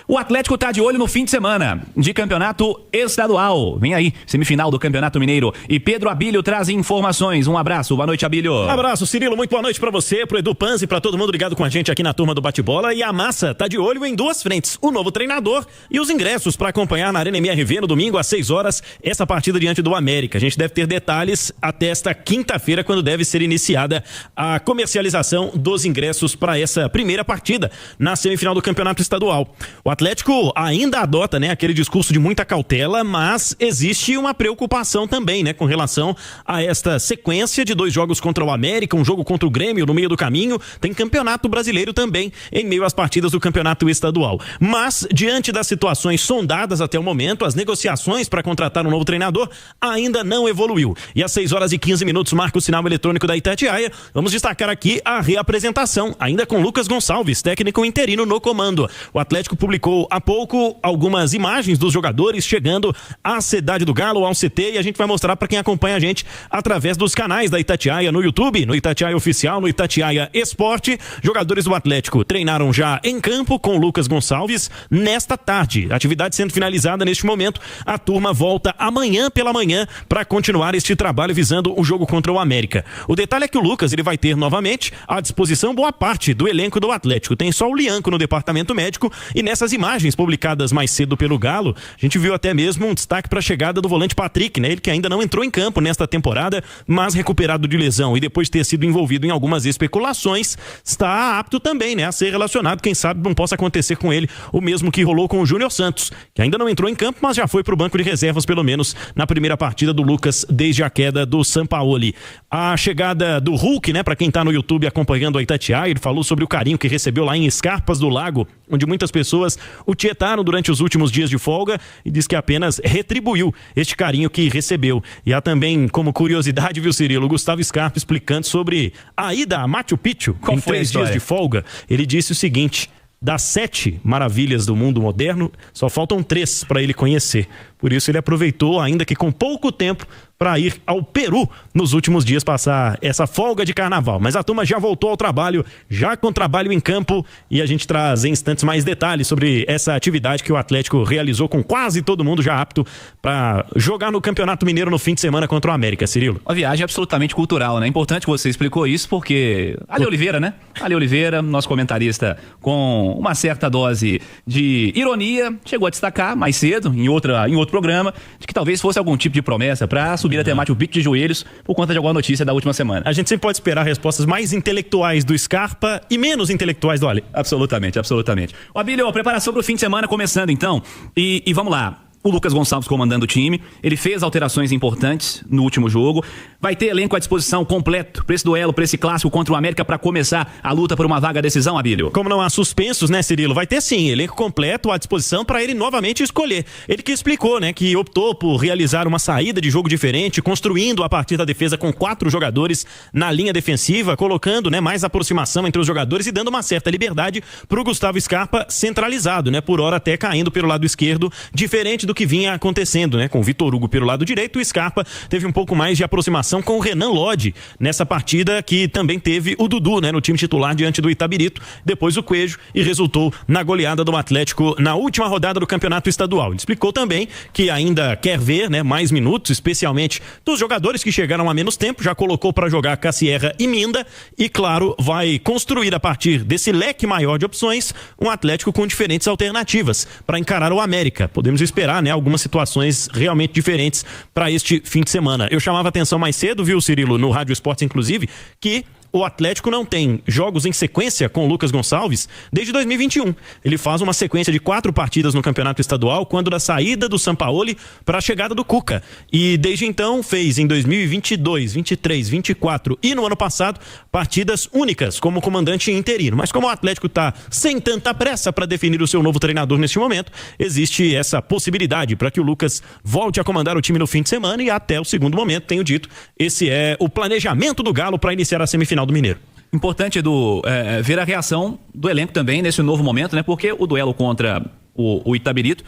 O Atlético tá de olho no fim de semana de campeonato estadual. Vem aí, semifinal do Campeonato Mineiro. E Pedro Abílio traz informações. Um abraço, boa noite, Abílio. Um abraço, Cirilo, muito boa noite pra você, pro Edu Panzi e pra todo mundo ligado com a gente aqui na turma do Bate-Bola. E a massa tá de olho em duas frentes, o novo treinador e os ingressos pra acompanhar na Arena MRV no domingo às 6 horas essa partida diante do América. A gente deve ter detalhes até esta quinta-feira, quando deve ser iniciada a comercialização dos ingressos para essa primeira partida na semifinal do Campeonato Estadual. O Atlético ainda adota, né, aquele discurso de muita cautela, mas existe uma preocupação também, né, com relação a esta sequência de 2 jogos contra o América, um jogo contra o Grêmio no meio do caminho, tem Campeonato Brasileiro também em meio às partidas do Campeonato Estadual. Mas, diante das situações sondadas até o momento, as negociações para contratar um novo treinador ainda não evoluiu. E às 6h15 marca o sinal eletrônico da Itatiaia. Vamos destacar aqui a reapresentação, ainda com Lucas Gonçalves, técnico interino no comando. O Atlético publicou há pouco algumas imagens dos jogadores chegando à Cidade do Galo, ao CT, e a gente vai mostrar para quem acompanha a gente através dos canais da Itatiaia no YouTube, no Itatiaia Oficial, no Itatiaia Esporte. Jogadores do Atlético treinaram já em campo com Lucas Gonçalves nesta tarde. Atividade sendo finalizada neste momento. A turma volta amanhã pela manhã para continuar este trabalho visando o jogo contra o América. O detalhe é que o Lucas ele vai ter novamente à disposição boa parte do elenco do Atlético. Tem só o Lianco no departamento médico e nessas imagens publicadas mais cedo pelo Galo, a gente viu até mesmo um destaque para a chegada do volante Patrick, né? Ele que ainda não entrou em campo nesta temporada, mas recuperado de lesão e depois de ter sido envolvido em algumas especulações, está apto também, né, a ser relacionado. Quem sabe não possa acontecer com ele o mesmo que rolou com o Júnior Santos, que ainda não entrou em campo, mas já foi para o banco de reservas pelo menos na primeira partida do Lucas desde a queda do Sampaoli. A chegada do Hulk, né, para quem tá no YouTube acompanhando a Itatiaia, ele falou sobre o carinho que recebeu lá em Escarpas do Lago, onde muitas pessoas o tietaram durante os últimos dias de folga, e diz que apenas retribuiu este carinho que recebeu. E há também, como curiosidade, viu, Cirilo, o Gustavo Scarpa explicando sobre a ida a Machu Picchu em 3 dias de folga. Ele disse o seguinte: das 7 maravilhas do mundo moderno, só faltam 3 para ele conhecer. Por isso ele aproveitou, ainda que com pouco tempo, para ir ao Peru nos últimos dias passar essa folga de carnaval. Mas a turma já voltou ao trabalho, já com trabalho em campo, e a gente traz em instantes mais detalhes sobre essa atividade que o Atlético realizou com quase todo mundo já apto para jogar no Campeonato Mineiro no fim de semana contra o América, Cirilo. Uma viagem absolutamente cultural, né? Importante que você explicou isso, porque Ale Oliveira, né? Ale Oliveira, nosso comentarista com uma certa dose de ironia, chegou a destacar mais cedo, em outro programa, de que talvez fosse algum tipo de promessa para subir até Machu Picchu de joelhos por conta de alguma notícia da última semana. A gente sempre pode esperar respostas mais intelectuais do Scarpa e menos intelectuais do Ale. Absolutamente, absolutamente. Ó, Abílio, preparação para o fim de semana começando então, e vamos lá. O Lucas Gonçalves comandando o time, ele fez alterações importantes no último jogo, vai ter elenco à disposição completo para esse duelo, para esse clássico contra o América, para começar a luta por uma vaga à decisão, Abílio? Como não há suspensos, né, Cirilo? Vai ter sim, elenco completo à disposição para ele novamente escolher. Ele que explicou, né, que optou por realizar uma saída de jogo diferente, construindo a partir da defesa com 4 jogadores na linha defensiva, colocando, né, mais aproximação entre os jogadores e dando uma certa liberdade para o Gustavo Scarpa centralizado, né, por hora até caindo pelo lado esquerdo, diferente do que vinha acontecendo, né, com o Vitor Hugo pelo lado direito. O Scarpa teve um pouco mais de aproximação com o Renan Lodge nessa partida, que também teve o Dudu, né, no time titular diante do Itabirito, depois o Coelho, e resultou na goleada do Atlético na última rodada do Campeonato Estadual. Ele explicou também que ainda quer ver, né, mais minutos, especialmente dos jogadores que chegaram a menos tempo, já colocou para jogar Cassierra e Minda, e claro, vai construir a partir desse leque maior de opções um Atlético com diferentes alternativas para encarar o América. Podemos esperar, né, algumas situações realmente diferentes para este fim de semana. Eu chamava atenção mais cedo, viu, Cirilo, no Rádio Esportes inclusive, que o Atlético não tem jogos em sequência com o Lucas Gonçalves desde 2021. Ele faz uma sequência de 4 partidas no Campeonato Estadual, quando da saída do Sampaoli para a chegada do Cuca. E desde então fez em 2022, 23, 24 e no ano passado partidas únicas como comandante interino. Mas como o Atlético está sem tanta pressa para definir o seu novo treinador neste momento, existe essa possibilidade para que o Lucas volte a comandar o time no fim de semana, e até o segundo momento, tenho dito, esse é o planejamento do Galo para iniciar a semifinal do Mineiro. Importante, Edu, ver a reação do elenco também nesse novo momento, né? Porque o duelo contra o Itabirito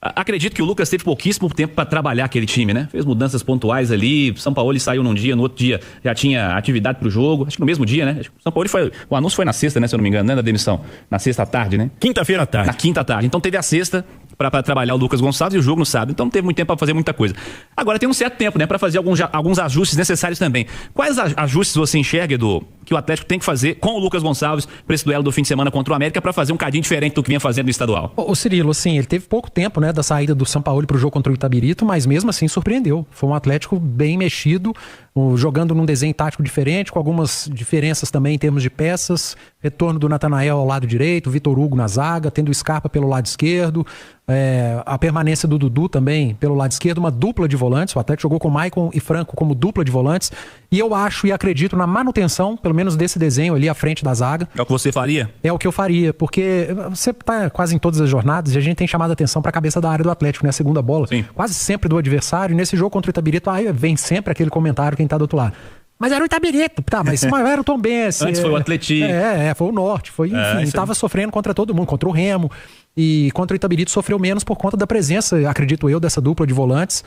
Acredito que o Lucas teve pouquíssimo tempo para trabalhar aquele time, né? Fez mudanças pontuais ali. São Paulo saiu num dia, no outro dia já tinha atividade pro jogo. Acho que no mesmo dia, né? Acho que o São Paulo o anúncio foi na sexta, né? Se eu não me engano, né? Da demissão. Na sexta à tarde, né? Quinta-feira à tarde. Na quinta à tarde. Então teve a sexta para trabalhar o Lucas Gonçalves e o jogo no sábado. Então não teve muito tempo para fazer muita coisa. Agora tem um certo tempo, né? Para fazer alguns ajustes necessários também. Quais ajustes você enxerga, Edu, que o Atlético tem que fazer com o Lucas Gonçalves para esse duelo do fim de semana contra o América para fazer um cadinho diferente do que vinha fazendo no estadual? O Cirilo, assim, ele teve pouco tempo, né, da saída do São Paulo pro jogo contra o Itabirito, mas mesmo assim surpreendeu. Foi um Atlético bem mexido, jogando num desenho tático diferente, com algumas diferenças também em termos de peças. Retorno do Natanael ao lado direito, Vitor Hugo na zaga, tendo o Scarpa pelo lado esquerdo, a permanência do Dudu também pelo lado esquerdo, uma dupla de volantes. O Atlético jogou com Maicon e Franco como dupla de volantes, e eu acho e acredito na manutenção, pelo menos desse desenho ali à frente da zaga. É o que você faria? É o que eu faria, porque você tá quase em todas as jornadas e a gente tem chamado a atenção para a cabeça da área do Atlético, né? A segunda bola, sim, quase sempre do adversário. E nesse jogo contra o Itabirito, aí vem sempre aquele comentário quem tá do outro lado. Mas era o Itabirito, tá, mas era o Tombense. Antes foi o Atlético. Foi o Norte, foi, enfim, estava sofrendo contra todo mundo, contra o Remo. E contra o Itabirito sofreu menos por conta da presença, acredito eu, dessa dupla de volantes,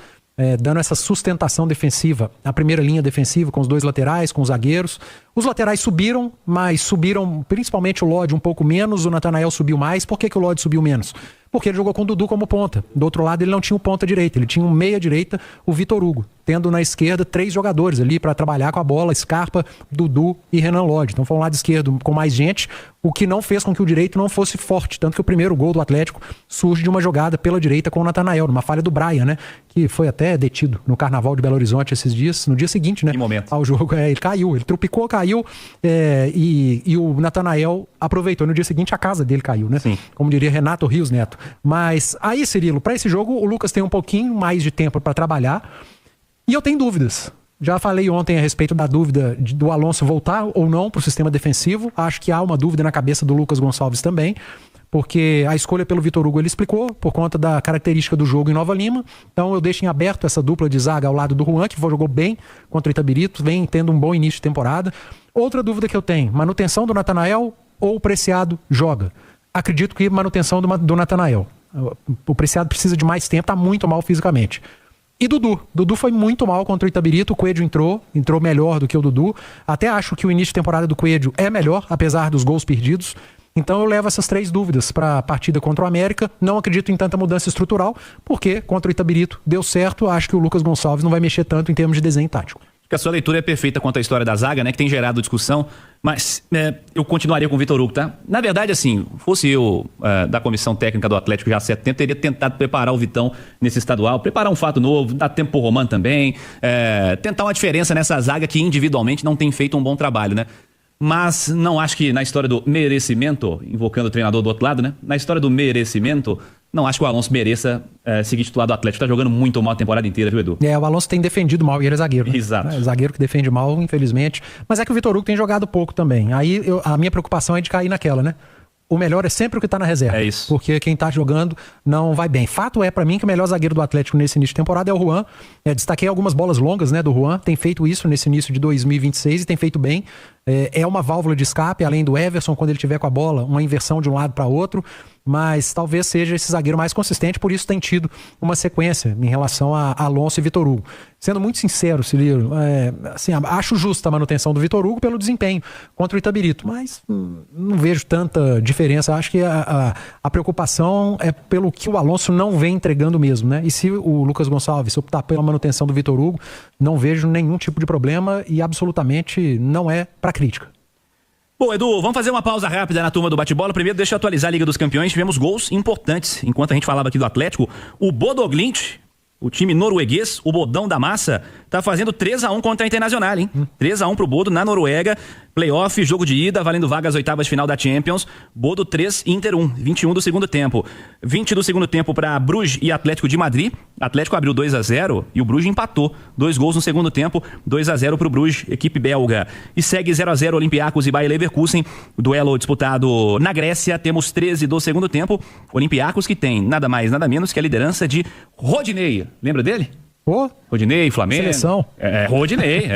dando essa sustentação defensiva, a primeira linha defensiva com os dois laterais, com os zagueiros. Os laterais subiram, mas subiram principalmente o Lodi um pouco menos, o Natanael subiu mais. Por que o Lodi subiu menos? Porque ele jogou com o Dudu como ponta. Do outro lado ele não tinha um ponta direita, ele tinha um meia direita, o Vitor Hugo, tendo na esquerda 3 jogadores ali para trabalhar com a bola: Scarpa, Dudu e Renan Lodi. Então foi um lado esquerdo com mais gente, o que não fez com que o direito não fosse forte, tanto que o primeiro gol do Atlético surge de uma jogada pela direita com o Natanael, numa falha do Brian, né? Que foi até detido no Carnaval de Belo Horizonte esses dias, no dia seguinte, né? Que momento. Ao jogo, ele caiu, ele trupicou, caiu, e o Natanael aproveitou. No dia seguinte a casa dele caiu, né? Sim. Como diria Renato Rios Neto. Mas aí, Cirilo, para esse jogo o Lucas tem um pouquinho mais de tempo para trabalhar, e eu tenho dúvidas. Já falei ontem a respeito da dúvida do Alonso voltar ou não para o sistema defensivo. Acho que há uma dúvida na cabeça do Lucas Gonçalves também, porque a escolha pelo Vitor Hugo ele explicou, por conta da característica do jogo em Nova Lima. Então eu deixo em aberto essa dupla de zaga ao lado do Juan, que jogou bem contra o Itabirito, vem tendo um bom início de temporada. Outra dúvida que eu tenho: manutenção do Natanael ou o Preciado joga? Acredito que manutenção do Natanael. O Preciado precisa de mais tempo, tá muito mal fisicamente. E Dudu foi muito mal contra o Itabirito. O Coelho entrou melhor do que o Dudu. Até acho que o início de temporada do Coelho é melhor, apesar dos gols perdidos. Então eu levo essas 3 dúvidas para a partida contra o América. Não acredito em tanta mudança estrutural, porque contra o Itabirito deu certo. Acho que o Lucas Gonçalves não vai mexer tanto em termos de desenho tático. Que a sua leitura é perfeita quanto à história da zaga, né? Que tem gerado discussão, mas eu continuaria com o Vitor Hugo, tá? Na verdade, assim, fosse eu da comissão técnica do Atlético já há 7 tempos, teria tentado preparar o Vitão nesse estadual, preparar um fato novo, dar tempo pro Romano também, tentar uma diferença nessa zaga que individualmente não tem feito um bom trabalho, né? Mas não acho que na história do merecimento, invocando o treinador do outro lado, né? Na história do merecimento, não acho que o Alonso mereça seguir titular do Atlético. Tá jogando muito mal a temporada inteira, viu, Edu? O Alonso tem defendido mal e ele é zagueiro, né? Exato. É zagueiro que defende mal, infelizmente. Mas é que o Vitor Hugo tem jogado pouco também. Aí a minha preocupação é de cair naquela, né? O melhor é sempre o que tá na reserva. É isso. Porque quem tá jogando não vai bem. Fato é, pra mim, que o melhor zagueiro do Atlético nesse início de temporada é o Juan. Destaquei algumas bolas longas, né, do Juan. Tem feito isso nesse início de 2026 e tem feito bem. É uma válvula de escape, além do Everson, quando ele tiver com a bola, uma inversão de um lado para outro. Mas talvez seja esse zagueiro mais consistente, por isso tem tido uma sequência em relação a Alonso e Vitor Hugo. Sendo muito sincero, Cirilo, assim, acho justa a manutenção do Vitor Hugo pelo desempenho contra o Itabirito, mas não vejo tanta diferença. Acho que a preocupação é pelo que o Alonso não vem entregando mesmo, né? E se o Lucas Gonçalves optar pela manutenção do Vitor Hugo, não vejo nenhum tipo de problema e absolutamente não é para crítica. Bom, Edu, vamos fazer uma pausa rápida na turma do bate-bola. Primeiro, deixa eu atualizar a Liga dos Campeões. Tivemos gols importantes. Enquanto a gente falava aqui do Atlético, o Bodo Glimt, o time norueguês, o Bodão da Massa, tá fazendo 3-1 contra a Internacional, hein? 3-1 pro Bodo na Noruega. Playoff, jogo de ida, valendo vaga às oitavas de final da Champions. Bodo 3, Inter 1, 21 do segundo tempo. 20 do segundo tempo para Bruges e Atlético de Madrid. Atlético abriu 2-0 e o Bruges empatou. 2 gols no segundo tempo, 2-0 pro Bruges, equipe belga. E segue 0-0 Olympiacos e Bayer Leverkusen. Duelo disputado na Grécia. Temos 13 do segundo tempo. Olympiacos que tem nada mais, nada menos que a liderança de Rodinei. Lembra dele? Rodinei, Flamengo. Seleção. Rodinei,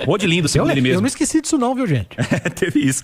Rodilindo, segundo ele mesmo. Eu não esqueci disso não, viu, gente? Teve isso.